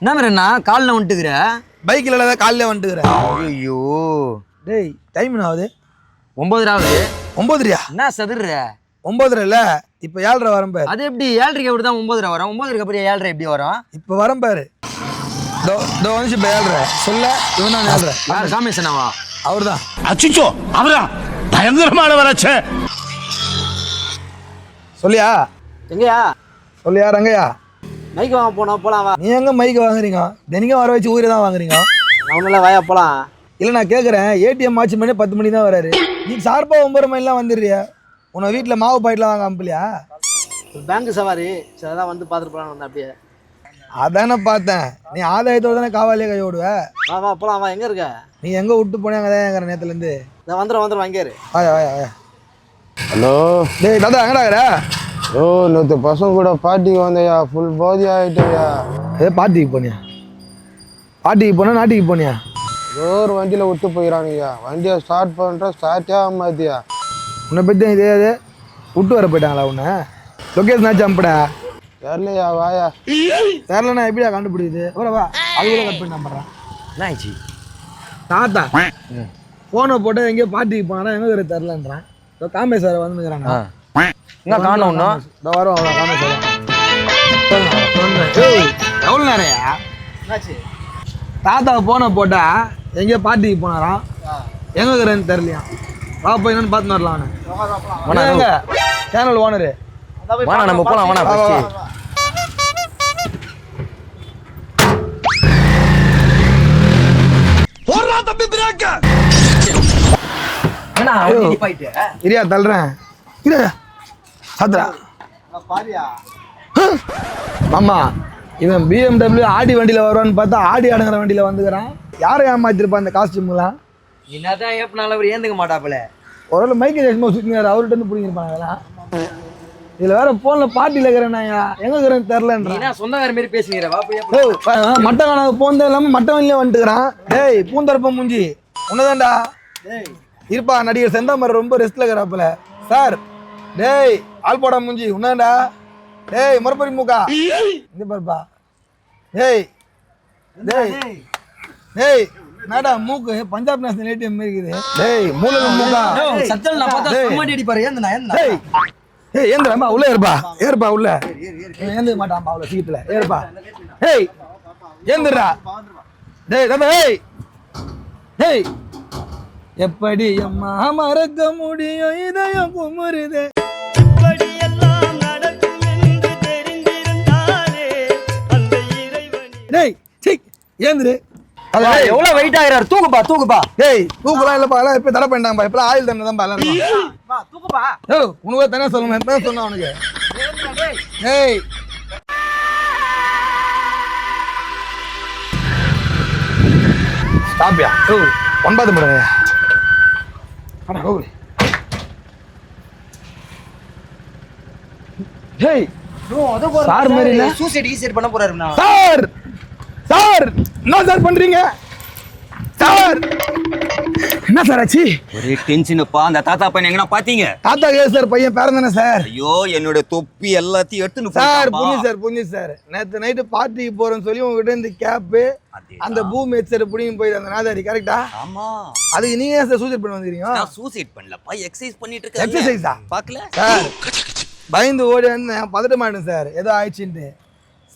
என்ன மாதிரிண்ணா காலில் வந்துட்டுக்கிற? பைக்கில் இல்லாத காலையில் வந்துட்டுக்கிறேன். ஐயோ டேய் டைம் என்ன ஆகுது? 9 ஆகுது. 9:30? என்ன சதுர்ற? 9:30 இல்லை, இப்போ 7:30 வரும் பாரு. அது எப்படி 7:30 எப்படி தான் 9:30 வரும்? 9:30 அப்புறம் 7:30 எப்படி வரும்? இப்போ வரும் பாரு. இதோ வந்துச்சு இப்போ 7:30. சொல்ல இவன் தான் 7:30. யார் காமேசனாவா? அவர் தான். அச்சிச்சோ அவரா பயங்கரமான வராச்சே. சொல்லியா எங்கயா சொல்லியா ரங்கையா? மைக் வாங்க போலாம் வா. நீ எங்கே மைக்கு வாங்குறீங்க? தினிக்கும் வர வச்சு ஊரே தான் வாங்குறீங்க. அவனால வாயா போலாம். இல்லை நான் கேட்குறேன், ஏடிஎம் ஆச்சு மணி 10 மணி தான் வராரு. நீ ஷார்ப்பாக 9 மணிலாம் வந்துடுறியா? உன்னை வீட்டில் மாவு பாக்கெட்லாம் வாங்க அனுப்பலையா? பேங்க் சவாரி சரி அதான் வந்து பார்த்துட்டு போலான்னு வந்தேன் அப்படியே. அதானே பார்த்தேன். நீ ஆதாயத்தோடு தானே காவாலியே கை ஓடுவ. வா போலாம் வா. எங்கே இருக்க? நீ எங்கே விட்டு போனே அங்கே தான் எங்கிற நேரத்துலேருந்து. நான் வந்துடுறேன் வாங்கியாரு. வாயா. ஹலோ டேய் தாத்தா எங்கடாக்குற? ஓ நேற்று பசங்க கூட பார்ட்டிக்கு வந்தையா, ஃபுல் போதி ஆகிட்டயா. பார்ட்டிக்கு போனியா? பார்ட்டிக்கு போனா நாட்டிக்கு போனியா? ஏதோ ஒரு வண்டியில் விட்டு போயிடறானுங்கய்யா. வண்டியை ஸ்டார்ட் பண்ணுறோம், ஸ்டார்ட்டே ஆக மாத்தியா. உன்னை பற்றி இதே விட்டு வர போயிட்டாங்களா? உன்னை லொக்கேஷன் ஆச்சு அனுப்பிடா. தெரியலையா, வாயா. தெரிலண்ணா எப்படியா கண்டுபிடிக்குது? வா அது கூட கட் பண்ணி நம்புறேன். என்ன ஆயிடுச்சு? தாத்தா ஃபோனை போட்டு எங்கேயோ பார்ட்டிக்கு போனா எங்கே வேறு தெரிலன்றான். காமேஷ் சார் வந்துக்கிறாங்க. என்ன காணும் ஒன்றும்? இந்த வரும் அவ்வளோ காமேஷ் சார். எவ்வளோ நேரையா? என்னாச்சு? தாத்தா ஃபோனை போட்டா எங்கேயோ பார்ட்டிக்கு போனாராம். எங்கே இருக்கிறேன்னு தெரியலையா. வா போய் என்னன்னு பார்த்துன்னு வரலாம். அவனை எங்க சேனல் ஓனரு. வாணா நம்ம போலாம். வாணா இரியா தள்ளுறேன். சாத்திரா பாரியா ஆமா, இவன் BMW ஆடி வண்டியில் வருவான்னு பார்த்தா ஆடி அடங்குற வண்டியில் வந்துக்கிறான். யாரை ஏமாத்திருப்பான் இந்த காஸ்டியூம்லாம்? என்னதான் ஏப்பினாலும் அவர் ஏந்துக்க மாட்டாப்புல. ஒரு மைக்கேல் ஜாக்சன் சுற்றினார், அவர்கிட்ட இருந்து பிடிங்கிருப்பாங்க அதெல்லாம். இதில் வேற ஃபோனில் பார்ட்டியில் இருக்கிறேன்னாயா, எங்கே இருக்கிறேன்னு தெரிலன்றா. சொந்தக்கார மாரி பேசுனீர. வா போய் மட்டம் காணாத போந்தே இல்லாமல் மட்டம் வண்டியிலே வந்துட்டுக்கிறான். டேய் பூந்தரப்ப மூஞ்சி உன்னதான்டா. இருப்பா நடிகர் செந்தாமரை ரொம்ப ரெஸ்ட்ல இருக்கிறாப்புல சார். டேய் ஆள் போடா மூஞ்சி உன்னதான்டா. டேய் மறுபடி மூக்கா இந்த பாருப்பா. டேய் டேய் டேய் நாடா மூக்கு பஞ்சாப் நேஷனல் ஏடிஎம் இருக்குது. டேய் மூல மூக்கா சத்தல் நான் பார்த்தா சமாடி அடிப்பாரு. ஏந்தனா டேய் ஏய் ஏந்திரமா உள்ள ஏறுப்பா உள்ள. ஏந்திர மாட்டான்பா அவ்வளோ சீக்கிரத்துல. ஏறுப்பா. டேய் ஏந்திரா. டேய் தாத்தா டேய் டேய் எப்படி அம்மா மறக்க முடியும் இதயம் குமுறுதே. டேய் சீக் ஏந்திரு. எவ்வளவு வெயிட் ஆகிறாரு? தூக்குப்பா. டேய் தூக்குலாம் இல்லப்பா, எல்லாம் இப்போ தடை பண்ணிட்டாங்கப்பா. இப்பெல்லாம் ஆயில் தண்ணி தான் எல்லாரும். வா தூக்குப்பா. ஓ உனக்கு தானே சொல்லணும், என்ன சொன்ன அவனுக்கு? டேய் ஸ்டாப்யா. ஓ 9 மணி. அட கோகுல். டேய் சார் மாதிரி இல்ல. சூசைட் பண்ண போறாருண்ணா. சார் என்ன சார் பண்றீங்க சார்? என்ன சார் ஆச்சு? ஒரே டென்ஷனுப்பா. அந்த தாத்தா பையன் எங்கனா பாத்தீங்க? தாத்தா கேஸ் சார் பையன் பேர் தானே சார்? ஐயோ என்னோட தொப்பி எல்லாத்தையும் எடுத்துன்னு சார் போயிட்டான்ப்பா. புரிஞ்சு சார். நேற்று நைட்டு பார்ட்டிக்கு போறேன்னு சொல்லி உங்ககிட்ட இந்த கேப்பு அந்த பூம் ஹெட்செட் பிடிங்க போய் அந்த நாதாரி கரெக்டா? ஆமா. அதுக்கு நீங்க ஏன் சார் சூசைட் பண்ண வந்துக்கிறீங்க? நான் சூசைட் பண்ணலப்பா, எக்ஸசைஸ் பண்ணிட்டு இருக்கேன். எக்ஸசைஸா? பாக்கல சார் பயந்து ஓடி வந்து பதட்ட மாட்டேன் சார் ஏதோ ஆயிடுச்சுன்ட்டு.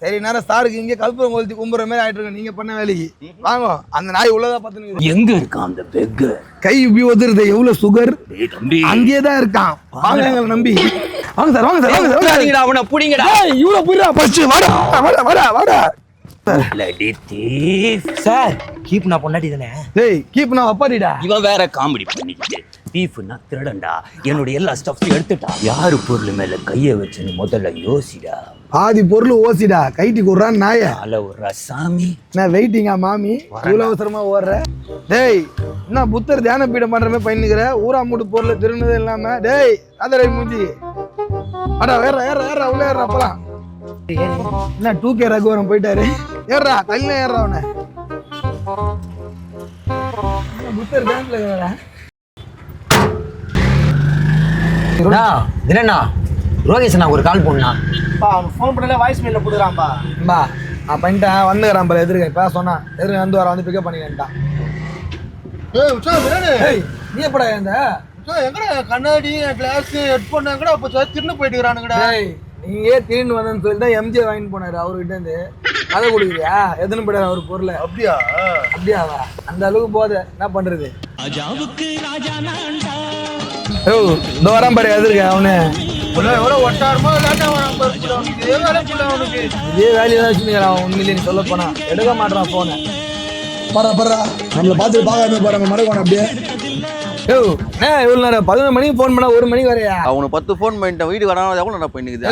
சரி நேரம் சாருக்கு இங்கே கல்புரம் கொளுத்தி கும்புற மாதிரி ஆயிட்டு இருக்கு. நீங்க பண்ண வேலைக்கு வாங்க. அந்த நாய் உள்ளதா பார்த்து எங்க இருக்கான் அந்த பெக்? கை இப்படி ஒத்துருது. எவ்வளவு சுகர் தம்பி அங்கேயே தான் இருக்கான். வாங்க எங்களை நம்பி வாங்க சார். அவனை புடிங்கடா. இவ்வளவு புரியா ஃபர்ஸ்ட் வாடா. சார் கீப் நான் பொண்டாட்டி தானே. டேய் கீப் நான் அப்பாடிடா. இவன் வேற காமெடி பண்ணிக்கிட்டு தீஃப்னா திருடண்டா. என்னுடைய எல்லா ஸ்டஃப்ஸையும் எடுத்துட்டா. யாரு பொருள் மேல கைய வச்சுன்னு முதல்ல யோசிடா. பாதி பொருள் ஓசிடா. கைட்டி கூடுறான் நாய. அல ஒரு சாமி நான் வெயிட்டிங்கா மாமி. இவ்வளவு அவசரமா ஓடுற? டேய் என்ன புத்தர் தியான பீடம் பண்ற மாதிரி பண்ணிக்கிற? ஊரா மூட்டு பொருள் திருநதே இல்லாம. டேய் அதரை மூஞ்சி அடா ஏற உள்ள ஏறா போலாம். என்ன 2K ரகுவரம் போயிட்டாரு. ஏறா தள்ளி ஏறா அவனை. புத்தர் தியானத்துல இருக்கிறா. தினண்ணா ரோகேஷ் நான் ஒரு கால் போனா அவன் ஃபோன் பண்ணல வாய்ஸ் மெயில கொடுக்குறான்பா. பண்ணிட்டேன் வந்துக்கிறான் பாரு எதிர்க்க இப்போ சொன்னான் எதிர்க்க வந்து வர வந்து பிக்கப் பண்ணிக்கிட்டான். ஏய் நீ எப்படா இந்த எங்கடா கண்ணாடி கிளாஸ் ஹெட்ஃபோன் எங்கடா இப்போ திருன்னு போயிட்டு இருக்கிறானுங்கடா. நீங்க திருன்னு வந்தேன்னு சொல்லிட்டு எம்ஜே வாங்கிட்டு போனாரு அவர்கிட்ட இருந்து அதை கொடுக்குறியா எதுன்னு போயிடாரு அவர் பொருளை. அப்படியாவா அந்த அளவுக்கு போத என்ன பண்றது. ஓ இந்த வரான் பாரு எதிர்க்க அவனு எவ்வளோ ஒட்டாரமோ லேட்டாக வரான் பாரு. இதே வேலையை தான் வச்சுருக்கிறான் அவன் உண்மையிலே நீ சொல்ல போனா எடுக்க மாட்டான் போனை. பரா நம்மளை பார்த்து பார்க்காம போறாங்க மறக்கணும் அப்படியே. யோ இவ்வளோ நேரம் 11 மணிக்கு ஃபோன் பண்ணா 1 மணிக்கு வரையா? அவனை 10 ஃபோன் பண்ணிட்டேன் வீட்டுக்கு வரான் எவ்வளோ நான் பண்ணிக்குது.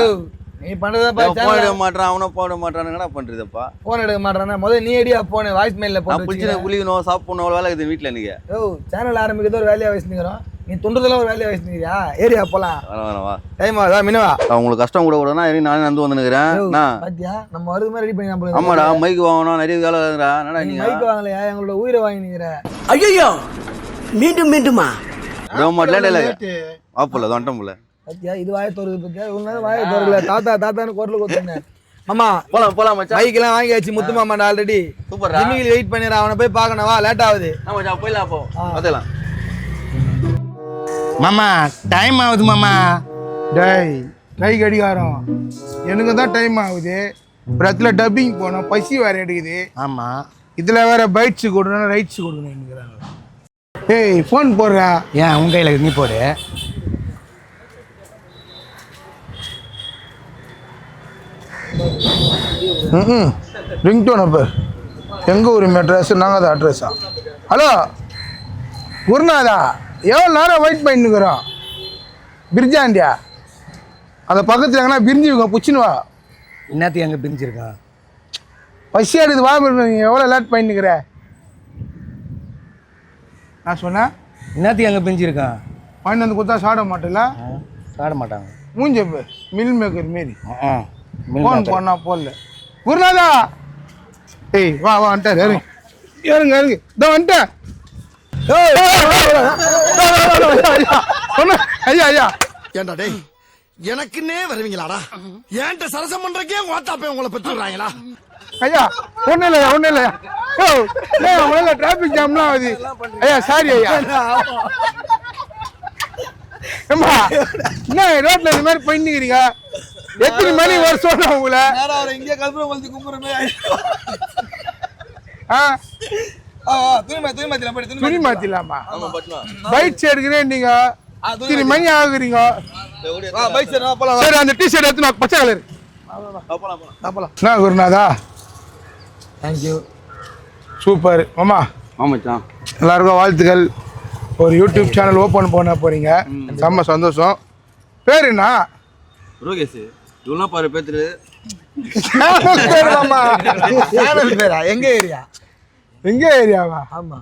நீ பண்றதா போன் எடுக்க மாட்டான் அவனை போட மாட்டானுங்கடா பண்றதுப்பா. போன் எடுக்க மாட்டானா முதல்ல நீ ஐடியா போன வாய்ஸ் மெயில போட்டு பிடிச்சி குளிக்கணும் சாப்பிடணும் அவ்வளோ வேலை இருக்குது வீட்டில் எனக்கு. யோ சேனல் ஆரம்பிக்கிறது ஒரு வேலையா வச்சுக்கிறோம் நீ துண்டுதெல்லாம் ஒரு வேலையா வச்சுக்கிறியா? ஏரியா போலாம் வா டைம் ஆகுதா மினவா? அவங்களுக்கு கஷ்டம் கூட கூடனா நானே நடந்து வந்துனுக்குறேன். பாத்தியா நம்ம வருது மாதிரி ரெடி பண்ணி நம்ம. ஆமாடா மைக் வாங்கணும் நிறைய வேலை இருக்குடா. என்னடா நீ மைக் வாங்கலையா எங்களோட உயிரை வாங்கினீங்கற. ஐயோ மீண்டுமா ரோமாட்ல இல்ல ஆப்பல தண்டம்ல. பாத்தியா இது வாயை தோறுது பாத்தியா இவ்வளவு நேரம் வாயை தோறல தாத்தான்னு குரல் கொடுத்தேன். மாமா போலாம் மச்சான் மைக் எல்லாம் வாங்கியாச்சு முத்து மாமா ஆல்ரெடி. சூப்பர்டா ஜிமிக்கு வெயிட் பண்ணிரா அவனை போய் பார்க்கணும் வா லேட் ஆகுது. மச்சான் போய்லாம் போ பாத்துக்கலாம். மாமா டைம் ஆகுது மாமா. டேய் கை கடிகாரம் எனக்கு தான் டைம் ஆகுது. அப்புறத்தில் டப்பிங் போனோம் பசி வேறு எடுக்குது. ஆமா இதில் வேற பைட்ஸு கொடுக்கணும் ரைட்ஸு கொடுக்கணும். ஏய் ஃபோன் போடுறா. ஏன் உங்க கையில நீ போடு. ரிங்டோன் அப்போ எங்கள் ஊர் அட்ரஸ் நாங்கள் தான் அட்ரஸா. ஹலோ குருநாதா எவ்வளோ நேரம் வெயிட் பண்ணிக்கிறோம் பிரிட்ஜாண்டியா அந்த பக்கத்தில் எங்கன்னா பிரிஞ்சுக்கோ புச்சின்னு வா. என்னத்துக்கு எங்க பிரிஞ்சிருக்கான் பசி எடுத்து வா. நீங்கள் எவ்வளோ லேட் பண்ணிக்கிற நான் சொன்னேன். என்னத்துக்கு எங்க பிரிஞ்சிருக்கான் வாங்கி வந்து கொடுத்தா சாப்பிட மாட்டேல சாட மாட்டாங்க. மூஞ்சப்பு மில் மேக்கர் மாரி ஃபோன் பண்ணால் போடல. குருநாதா ஏய் வா வந்துட்டார் ஏறுங்க இதோ வந்துட்டேன். ஐயா ஏண்டா டேய் எனக்குன்னே வருவீங்களாடா? ஏன்ட்ட சரசம் பண்றக்கே ஓட்டாப்பே உங்களை பெற்றுறாங்களா? ஐயா ஒன்றும் இல்லை அவங்களால டிராஃபிக் ஜாம்லாம் ஆகுது. ஐயா சாரி ஐயா. ஏம்மா என்ன ரோட்ல இந்த மாதிரி பண்ணிக்கிறீங்க? எத்தனை மணி வர சொல்றேன் உங்களை? இங்கே கல்பனை வந்து கும்புறமே. துணி மாத்திடலாமா? பைக் எடுக்கிறேன் நீங்க இத்தனை மணி ஆகுறீங்க. சரி அந்த டிஷர்ட் எடுத்து நான் பச்சை கலர். என்ன குருநாதா தேங்க்யூ சூப்பர் மாமா. ஆமாச்சான் எல்லாருக்கும் வாழ்த்துக்கள். ஒரு யூடியூப் சேனல் ஓப்பன் பண்ண போறீங்க செம்ம சந்தோஷம். பேர் என்ன? ரோகேஷ் இவ்வளோ பாரு பேத்துரு பேரா எங்க ஏரியா? எங்க ஏரியாவா? ஆமா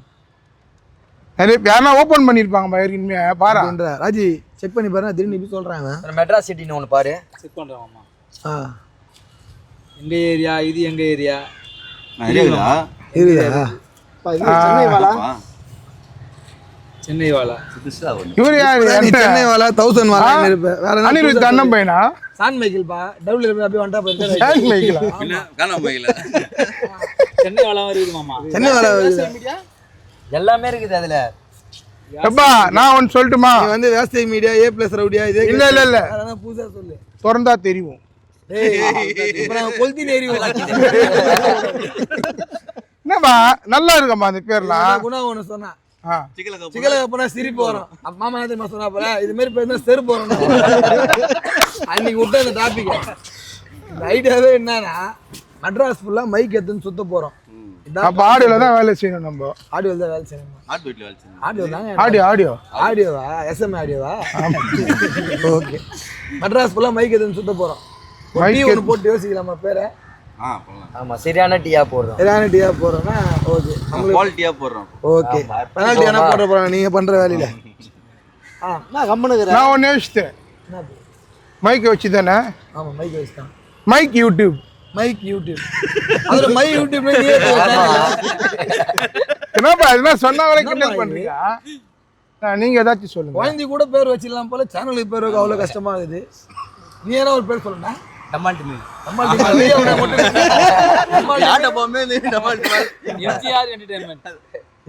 நிறைய யாரா ஓப்பன் பண்ணிருப்பாங்க ஏற்கனவே பாரா. ராஜி செக் பண்ணி பாருங்க திரும்பி இப்படி சொல்றாங்க. மெட்ராஸ் சிட்டின்னு ஒன்று பாரு. செக் பண்றோம். எங்க ஏரியா இது எங்க ஏரியா? சென்னை வாலா. இவரு யாரு? சென்னை வாலா 1000 வாலா இருப்பேன். வேற அனிருத் அண்ணன் பையனா? சான் மைக்கேல் பா டபுள் இருப்பேன் அப்படியே வந்தா போயிட்டு. சான் மைக்கேலா? சென்னை வாலா வருது மாமா. சென்னை வாலா எல்லாமே இருக்குது அதுல. எப்பா நான் ஒன்னு சொல்லட்டுமா? நீ வந்து வேஸ்டை மீடியா A+ ரவுடியா இதே இல்ல அதனால புதுசா சொல்லு. திறந்தா தெரியும். டேய் இப்போ நான் கொல்தி நேரிவல. என்னப்பா நல்லா இருக்கமா அந்த பேர்லாம்? குணா ஒன்னு சொன்னா சிக்கல போனா சிரிப்பு வரும். மாமா என்ன தெரியுமா சொன்னா போல இது மாதிரி பேசினா செருப்பு வரும். அன்னைக்கு விட்ட அந்த டாபிக் ஐடியாவே என்னன்னா மெட்ராஸ் ஃபுல்லா மைக் எடுத்துன்னு சுத்த போறோம். அப்ப ஆடியோல தான் வேலை செய்யணும். நம்ம ஆடியோ தான் வேலை செய்யணும். ஆடியோ தாங்க. ஆடியோவா SM ஆடியோவா? ஓகே மெட்ராஸ் ஃபுல்லா மைக் எடுத்துன்னு சுத்த போறோம். மைக் ஒன்னு போட்டு யோசிக்கலாமா பேரை? ஆமா சரியான டீயா போடுறோம். சரியான டீயா போடுறோம்னா ஓகே குவாலிட்டியா போடுறோம். ஓகே பெனால்டி என்ன போட போறாங்க நீங்க பண்ற வேலையில? நான் கம்மனுக்குறேன். நான் ஒன்னு யோசிச்சேன். மைக் வச்சு தானே? ஆமா மைக் வச்சுதான். மைக் யூடியூப் அதுல மை யூடியூப்ல நீயே என்னப்பா இதெல்லாம் சொன்னாங்களே கிண்டல் பண்றீங்க. நீங்க ஏதாச்சும் சொல்லுங்க. குழந்தை கூட பேர் வச்சிடலாம் போல சேனலுக்கு பேர் வைக்க அவ்வளவு கஷ்டமா இருக்குது. நீ என்ன ஒரு பேர் சொல்லுங்க. டமால்ட் மீன். யார்கிட்ட போமே எம்ஜிஆர் என்டர்டெயின்மெண்ட்.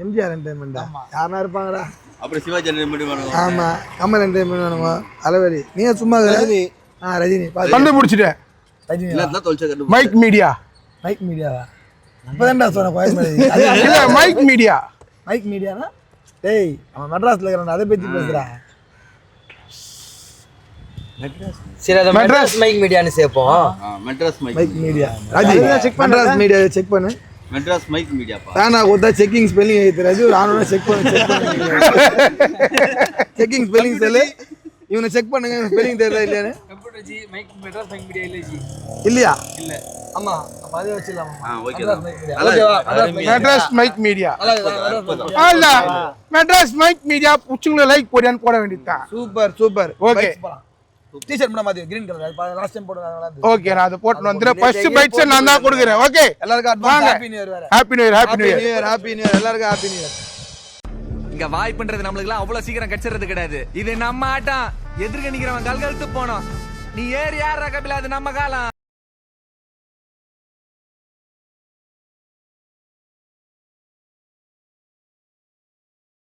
எம்ஜிஆர் என்டர்டைன்மெண்டா? யாருனா இருப்பாங்கடா. அப்புறம் சிவாஜி என்டர்டெயின்மெண்ட் பண்ணுவோம். ஆமா, கமல் என்டர்டைன்மெண்ட் வேணுமா? அளவலி நீங்க சும்மா ரஜினி. ரஜினி பாத்து. கண்டுபிடிச்சிட்டேன். ரஜினி இல்ல தொலைச்ச கண்டு மைக் மீடியா. மைக் மீடியாவா? இப்பதான்டா சொன்ன கோயம்பேடு. இல்ல மைக் மீடியா. மைக் மீடியானா? டேய் அவன் மெட்ராஸ்ல இருக்கிறான், அதை பத்தி பேசுறா. சரி அத மெட்ராஸ் மைக் மீடியான்னு சேப்போம். Madras Mic Mic Media. Raji Madras Media check பண்ணு. மெட்ராஸ் மைக் மீடியாப்பா. தானா கொத்தா செக்கிங் ஸ்பெல்லிங் எழுதுறாரு. ஒரு ஆனோட செக் பண்ணு. செக்கிங் ஸ்பெல்லிங் சொல்லு. இவனை செக் பண்ணுங்க, ஸ்பெல்லிங் தெரியல இல்லையானு. Computer ji Mic Madras Mic Media இல்ல ஜி. இல்லையா? இல்ல. ஆமா, அப்ப அதே வச்சிடலாமா? Okay Madras Mic Media. நல்லா ஓகேவா? Madras Mic Media. நல்லா அல்ல மெட்ராஸ் மைக் மீடியா புச்சுங்கள லைக் போடியான்னு போட வேண்டியதுதான். Super super. ஓகே. டீ-ஷர்ட் மட்டும் மாத்தி கிரீன் கலர். லாஸ்ட் டைம் போட்டது நல்லா இருந்துச்சு. ஓகே, நான் அதை போட்டு வந்துறேன். ஃபர்ஸ்ட் பைட்ஸ் நான் தான் கொடுக்குறேன். ஓகே, எல்லாருக்கும் அட்வான்ஸ் ஹாப்பி நியூ இயர் வேற. Happy new year. Happy new happy year. New year. Happy new year. எல்லாருக்கும் ஹாப்பி நியூ இயர். இங்க வாய்ப்புன்றது நம்மளுக்குலாம் அவ்வளவு சீக்கிரம் கிடைச்சிறது கிடையாது. இது நம்ம ஆட்டம். எதிர்க்க நிக்கிறவன் கல்கழுத்து போனோம். நீ ஏறி யாரா கபில, அது நம்ம காலம்.